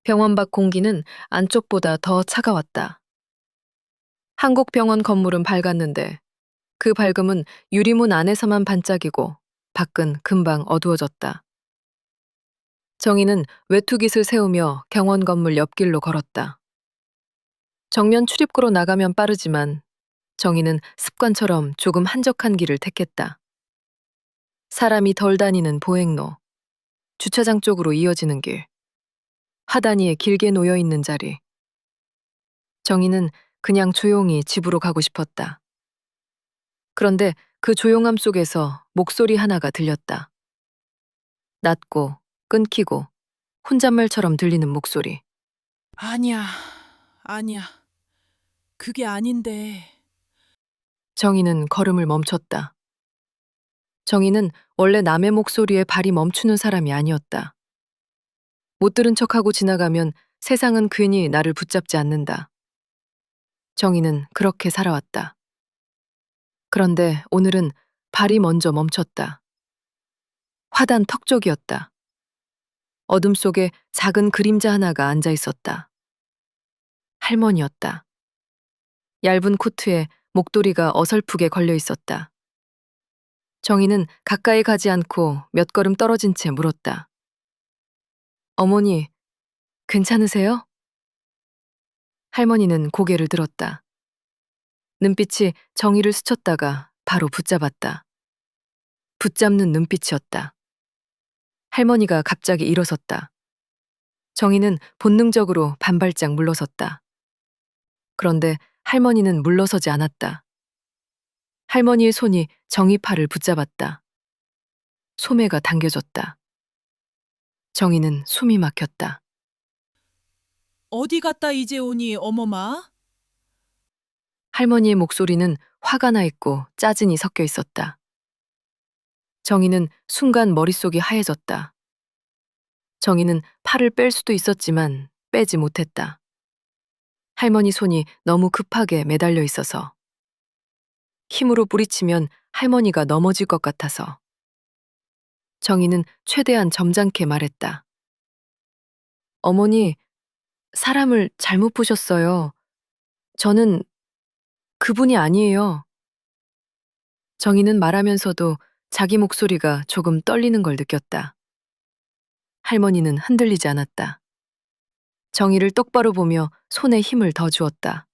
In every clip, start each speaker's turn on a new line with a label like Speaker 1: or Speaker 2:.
Speaker 1: 병원 밖 공기는 안쪽보다 더 차가웠다. 한국병원 건물은 밝았는데 그 밝음은 유리문 안에서만 반짝이고 밖은 금방 어두워졌다. 정희는 외투깃을 세우며 병원 건물 옆길로 걸었다. 정면 출입구로 나가면 빠르지만 정희는 습관처럼 조금 한적한 길을 택했다. 사람이 덜 다니는 보행로, 주차장 쪽으로 이어지는 길, 하단위에 길게 놓여 있는 자리. 정희는 그냥 조용히 집으로 가고 싶었다. 그런데 그 조용함 속에서 목소리 하나가 들렸다. 낮고 끊기고 혼잣말처럼 들리는 목소리.
Speaker 2: 아니야, 아니야. 그게 아닌데.
Speaker 1: 정희는 걸음을 멈췄다. 정희는 원래 남의 목소리에 발이 멈추는 사람이 아니었다. 못 들은 척하고 지나가면 세상은 괜히 나를 붙잡지 않는다. 정희는 그렇게 살아왔다. 그런데 오늘은 발이 먼저 멈췄다. 화단 턱 쪽이었다. 어둠 속에 작은 그림자 하나가 앉아 있었다. 할머니였다. 얇은 코트에 목도리가 어설프게 걸려 있었다. 정희는 가까이 가지 않고 몇 걸음 떨어진 채 물었다. 어머니, 괜찮으세요? 할머니는 고개를 들었다. 눈빛이 정희를 스쳤다가 바로 붙잡았다. 붙잡는 눈빛이었다. 할머니가 갑자기 일어섰다. 정희는 본능적으로 반발짝 물러섰다. 그런데 할머니는 물러서지 않았다. 할머니의 손이 정희 팔을 붙잡았다. 소매가 당겨졌다. 정희는 숨이 막혔다.
Speaker 2: 어디 갔다 이제 오니, 어머마?
Speaker 1: 할머니의 목소리는 화가 나 있고 짜증이 섞여 있었다. 정희는 순간 머릿속이 하얘졌다. 정희는 팔을 뺄 수도 있었지만 빼지 못했다. 할머니 손이 너무 급하게 매달려 있어서. 힘으로 뿌리치면 할머니가 넘어질 것 같아서. 정희는 최대한 점잖게 말했다. 어머니, 사람을 잘못 보셨어요. 저는 그분이 아니에요. 정희는 말하면서도 자기 목소리가 조금 떨리는 걸 느꼈다. 할머니는 흔들리지 않았다. 정희를 똑바로 보며 손에 힘을 더 주었다.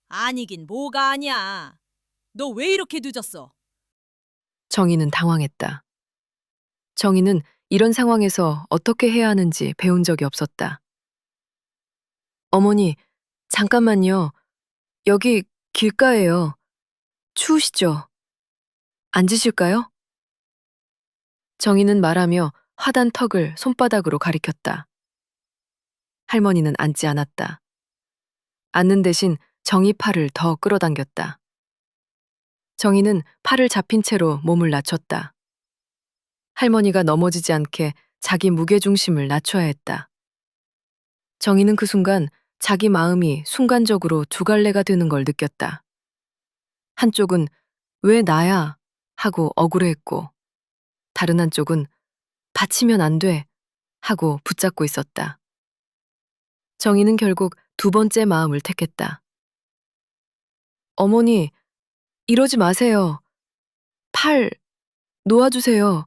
Speaker 2: 아니긴 뭐가 아니야. 너 왜 이렇게 늦었어?
Speaker 1: 정희는 당황했다. 정희는 이런 상황에서 어떻게 해야 하는지 배운 적이 없었다. 어머니, 잠깐만요. 여기 길가예요. 추우시죠? 앉으실까요? 정희는 말하며 화단 턱을 손바닥으로 가리켰다. 할머니는 앉지 않았다. 앉는 대신 정희 팔을 더 끌어당겼다. 정희는 팔을 잡힌 채로 몸을 낮췄다. 할머니가 넘어지지 않게 자기 무게중심을 낮춰야 했다. 정희는 그 순간 자기 마음이 순간적으로 두 갈래가 되는 걸 느꼈다. 한쪽은 왜 나야? 하고 억울해했고, 다른 한쪽은 다치면 안 돼 하고 붙잡고 있었다. 정희는 결국 두 번째 마음을 택했다. 어머니, 이러지 마세요. 팔 놓아주세요.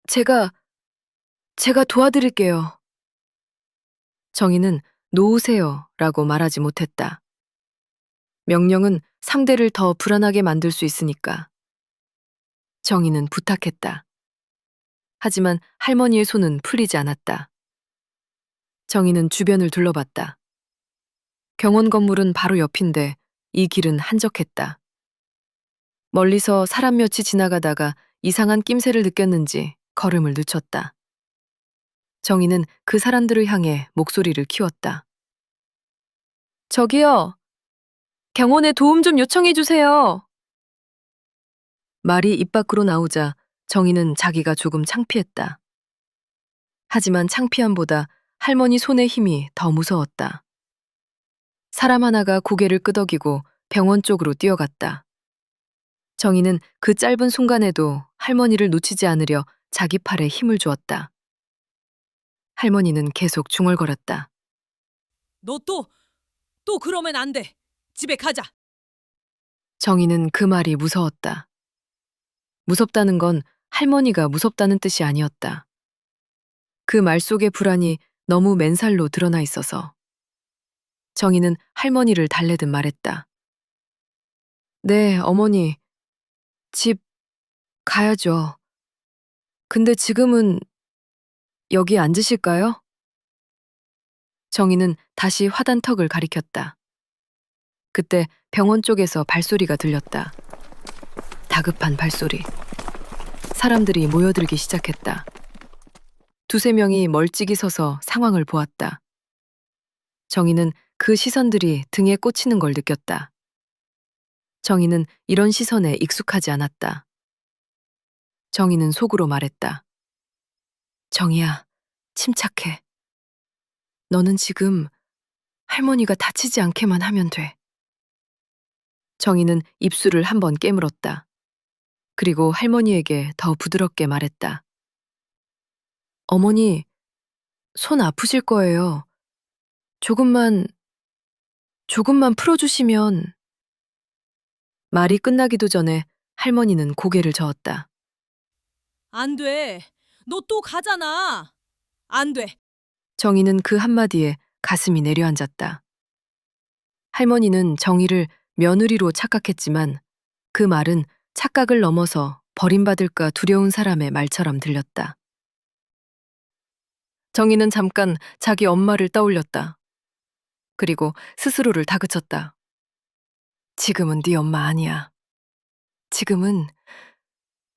Speaker 1: 제가, 제가 도와드릴게요. 정희는 놓으세요 라고 말하지 못했다. 명령은 상대를 더 불안하게 만들 수 있으니까. 정희는 부탁했다. 하지만 할머니의 손은 풀리지 않았다. 정희는 주변을 둘러봤다. 병원 건물은 바로 옆인데 이 길은 한적했다. 멀리서 사람 몇이 지나가다가 이상한 낌새를 느꼈는지 걸음을 늦췄다. 정희는 그 사람들을 향해 목소리를 키웠다. 저기요! 병원에 도움 좀 요청해 주세요! 말이 입 밖으로 나오자 정희는 자기가 조금 창피했다. 하지만 창피함보다 할머니 손의 힘이 더 무서웠다. 사람 하나가 고개를 끄덕이고 병원 쪽으로 뛰어갔다. 정희는 그 짧은 순간에도 할머니를 놓치지 않으려 자기 팔에 힘을 주었다. 할머니는 계속 중얼거렸다.
Speaker 2: 너 또 그러면 안 돼. 집에 가자.
Speaker 1: 정희는 그 말이 무서웠다. 무섭다는 건 할머니가 무섭다는 뜻이 아니었다. 그 말 속의 불안이 너무 맨살로 드러나 있어서. 정희는 할머니를 달래듯 말했다. 네, 어머니. 집 가야죠. 근데 지금은 여기 앉으실까요? 정희는 다시 화단턱을 가리켰다. 그때 병원 쪽에서 발소리가 들렸다. 다급한 발소리. 사람들이 모여들기 시작했다. 두세 명이 멀찍이 서서 상황을 보았다. 정희는 그 시선들이 등에 꽂히는 걸 느꼈다. 정희는 이런 시선에 익숙하지 않았다. 정희는 속으로 말했다. 정희야, 침착해. 너는 지금 할머니가 다치지 않게만 하면 돼. 정희는 입술을 한번 깨물었다. 그리고 할머니에게 더 부드럽게 말했다. 어머니, 손 아프실 거예요. 조금만 풀어주시면. 말이 끝나기도 전에 할머니는 고개를 저었다.
Speaker 2: 안 돼. 너 또 가잖아. 안 돼.
Speaker 1: 정희는 그 한마디에 가슴이 내려앉았다. 할머니는 정희를 며느리로 착각했지만 그 말은 착각을 넘어서 버림받을까 두려운 사람의 말처럼 들렸다. 정희는 잠깐 자기 엄마를 떠올렸다. 그리고 스스로를 다그쳤다. 지금은 네 엄마 아니야. 지금은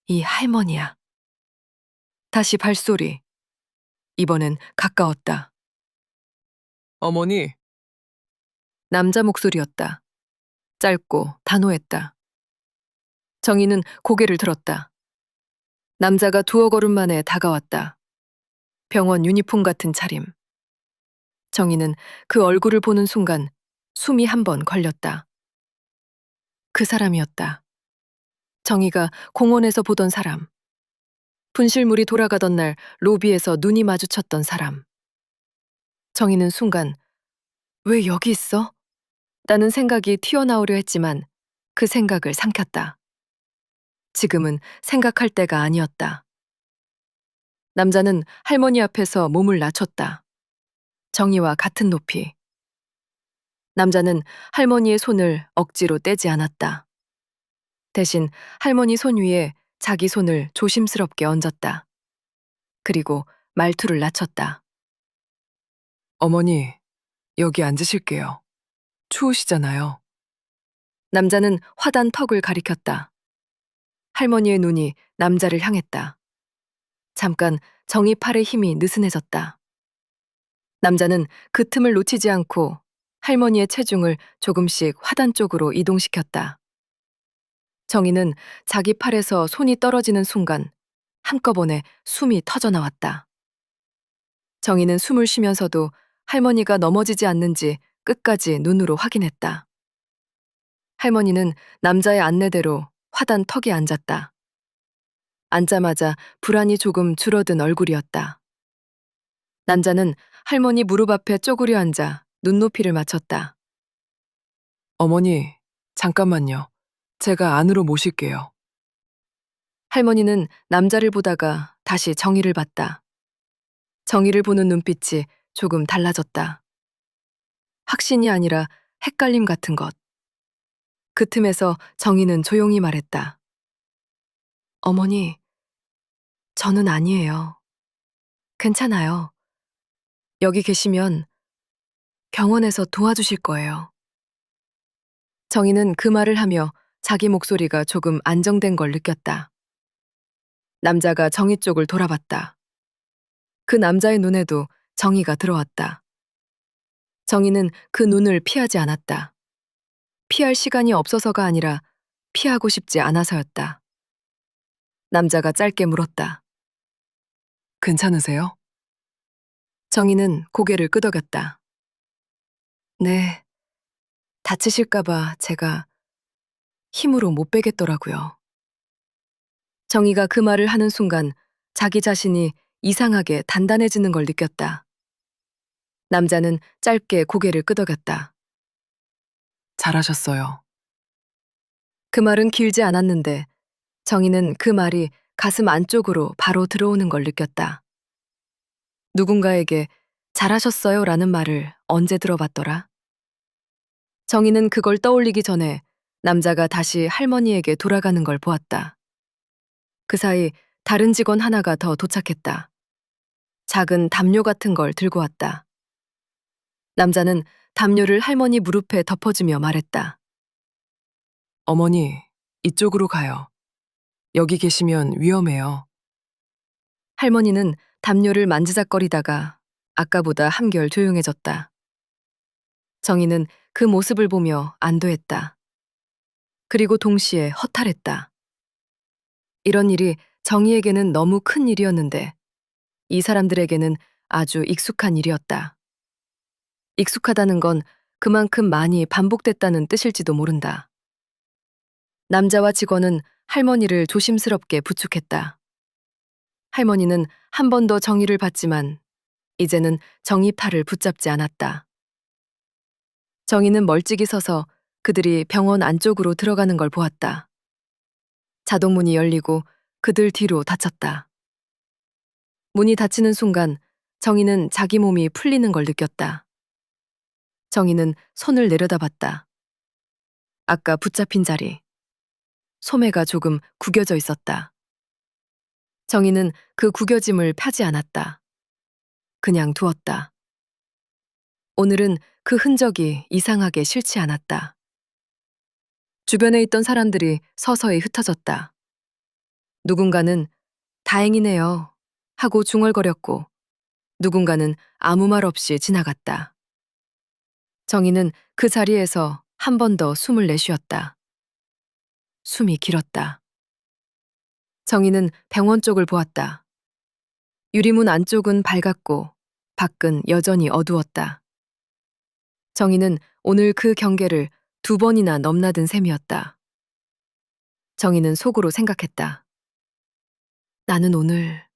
Speaker 1: 이 할머니야. 다시 발소리. 이번엔 가까웠다.
Speaker 3: 어머니,
Speaker 1: 남자 목소리였다. 짧고 단호했다. 정희는 고개를 들었다. 남자가 두어 걸음 만에 다가왔다. 병원 유니폼 같은 차림. 정희는 그 얼굴을 보는 순간 숨이 한 번 걸렸다. 그 사람이었다. 정희가 공원에서 보던 사람. 분실물이 돌아가던 날 로비에서 눈이 마주쳤던 사람. 정희는 순간 왜 여기 있어? 라는 생각이 튀어나오려 했지만 그 생각을 삼켰다. 지금은 생각할 때가 아니었다. 남자는 할머니 앞에서 몸을 낮췄다. 정희와 같은 높이. 남자는 할머니의 손을 억지로 떼지 않았다. 대신 할머니 손 위에 자기 손을 조심스럽게 얹었다. 그리고 말투를 낮췄다.
Speaker 3: 어머니, 여기 앉으실게요. 추우시잖아요.
Speaker 1: 남자는 화단 턱을 가리켰다. 할머니의 눈이 남자를 향했다. 잠깐 정희 팔의 힘이 느슨해졌다. 남자는 그 틈을 놓치지 않고 할머니의 체중을 조금씩 화단 쪽으로 이동시켰다. 정희는 자기 팔에서 손이 떨어지는 순간 한꺼번에 숨이 터져나왔다. 정희는 숨을 쉬면서도 할머니가 넘어지지 않는지 끝까지 눈으로 확인했다. 할머니는 남자의 안내대로 화단 턱에 앉았다. 앉자마자 불안이 조금 줄어든 얼굴이었다. 남자는 할머니 무릎 앞에 쪼그려 앉아 눈높이를 맞췄다.
Speaker 3: 어머니, 잠깐만요. 제가 안으로 모실게요.
Speaker 1: 할머니는 남자를 보다가 다시 정희를 봤다. 정희를 보는 눈빛이 조금 달라졌다. 확신이 아니라 헷갈림 같은 것. 그 틈에서 정희는 조용히 말했다. 어머니, 저는 아니에요. 괜찮아요. 여기 계시면 병원에서 도와주실 거예요. 정희는 그 말을 하며 자기 목소리가 조금 안정된 걸 느꼈다. 남자가 정희 쪽을 돌아봤다. 그 남자의 눈에도 정희가 들어왔다. 정희는 그 눈을 피하지 않았다. 피할 시간이 없어서가 아니라 피하고 싶지 않아서였다. 남자가 짧게 물었다.
Speaker 3: 괜찮으세요?
Speaker 1: 정희는 고개를 끄덕였다. 네, 다치실까봐 제가 힘으로 못 빼겠더라고요. 정희가 그 말을 하는 순간 자기 자신이 이상하게 단단해지는 걸 느꼈다. 남자는 짧게 고개를 끄덕였다.
Speaker 3: 잘하셨어요.
Speaker 1: 그 말은 길지 않았는데 정희는 그 말이 가슴 안쪽으로 바로 들어오는 걸 느꼈다. 누군가에게 잘하셨어요 라는 말을 언제 들어봤더라? 정희는 그걸 떠올리기 전에 남자가 다시 할머니에게 돌아가는 걸 보았다. 그 사이 다른 직원 하나가 더 도착했다. 작은 담요 같은 걸 들고 왔다. 남자는 담요를 할머니 무릎에 덮어주며 말했다.
Speaker 3: 어머니, 이쪽으로 가요. 여기 계시면 위험해요.
Speaker 1: 할머니는 담요를 만지작거리다가 아까보다 한결 조용해졌다. 정희는 그 모습을 보며 안도했다. 그리고 동시에 허탈했다. 이런 일이 정희에게는 너무 큰 일이었는데 이 사람들에게는 아주 익숙한 일이었다. 익숙하다는 건 그만큼 많이 반복됐다는 뜻일지도 모른다. 남자와 직원은 할머니를 조심스럽게 부축했다. 할머니는 한 번 더 정의를 받지만 이제는 정의 팔을 붙잡지 않았다. 정의는 멀찍이 서서 그들이 병원 안쪽으로 들어가는 걸 보았다. 자동문이 열리고 그들 뒤로 닫혔다. 문이 닫히는 순간 정의는 자기 몸이 풀리는 걸 느꼈다. 정의는 손을 내려다봤다. 아까 붙잡힌 자리. 소매가 조금 구겨져 있었다. 정희는 그 구겨짐을 펴지 않았다. 그냥 두었다. 오늘은 그 흔적이 이상하게 싫지 않았다. 주변에 있던 사람들이 서서히 흩어졌다. 누군가는 다행이네요 하고 중얼거렸고 누군가는 아무 말 없이 지나갔다. 정희는 그 자리에서 한 번 더 숨을 내쉬었다. 숨이 길었다. 정희는 병원 쪽을 보았다. 유리문 안쪽은 밝았고 밖은 여전히 어두웠다. 정희는 오늘 그 경계를 2번이나 넘나든 셈이었다. 정희는 속으로 생각했다. 나는 오늘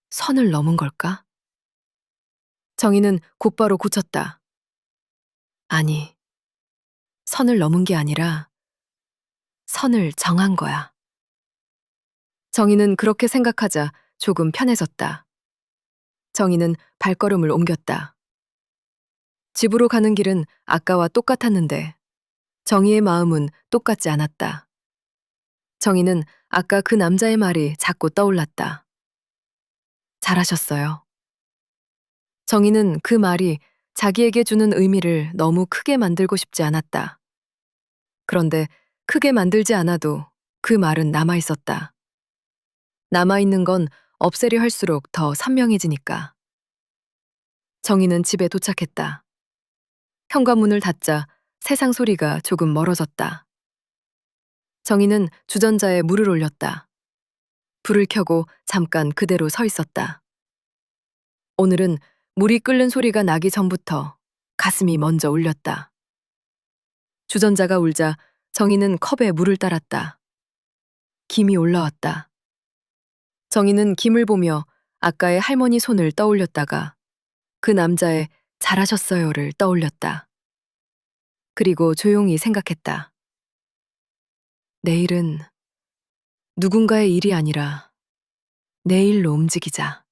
Speaker 1: 선을 넘은 걸까? 정희는 곧바로 고쳤다. 아니, 선을 넘은 게 아니라 선을 정한 거야. 정희는 그렇게 생각하자 조금 편해졌다. 정희는 발걸음을 옮겼다. 집으로 가는 길은 아까와 똑같았는데 정희의 마음은 똑같지 않았다. 정희는 아까 그 남자의 말이 자꾸 떠올랐다. 잘하셨어요. 정희는 그 말이 자기에게 주는 의미를 너무 크게 만들고 싶지 않았다. 그런데 크게 만들지 않아도 그 말은 남아 있었다. 남아 있는 건 없애려 할수록 더 선명해지니까. 정희는 집에 도착했다. 현관문을 닫자 세상 소리가 조금 멀어졌다. 정희는 주전자에 물을 올렸다. 불을 켜고 잠깐 그대로 서 있었다. 오늘은 물이 끓는 소리가 나기 전부터 가슴이 먼저 울렸다. 주전자가 울자 정희는 컵에 물을 따랐다. 김이 올라왔다. 정희는 김을 보며 아까의 할머니 손을 떠올렸다가 그 남자의 잘하셨어요를 떠올렸다. 그리고 조용히 생각했다. 내일은 누군가의 일이 아니라 내 일로 움직이자.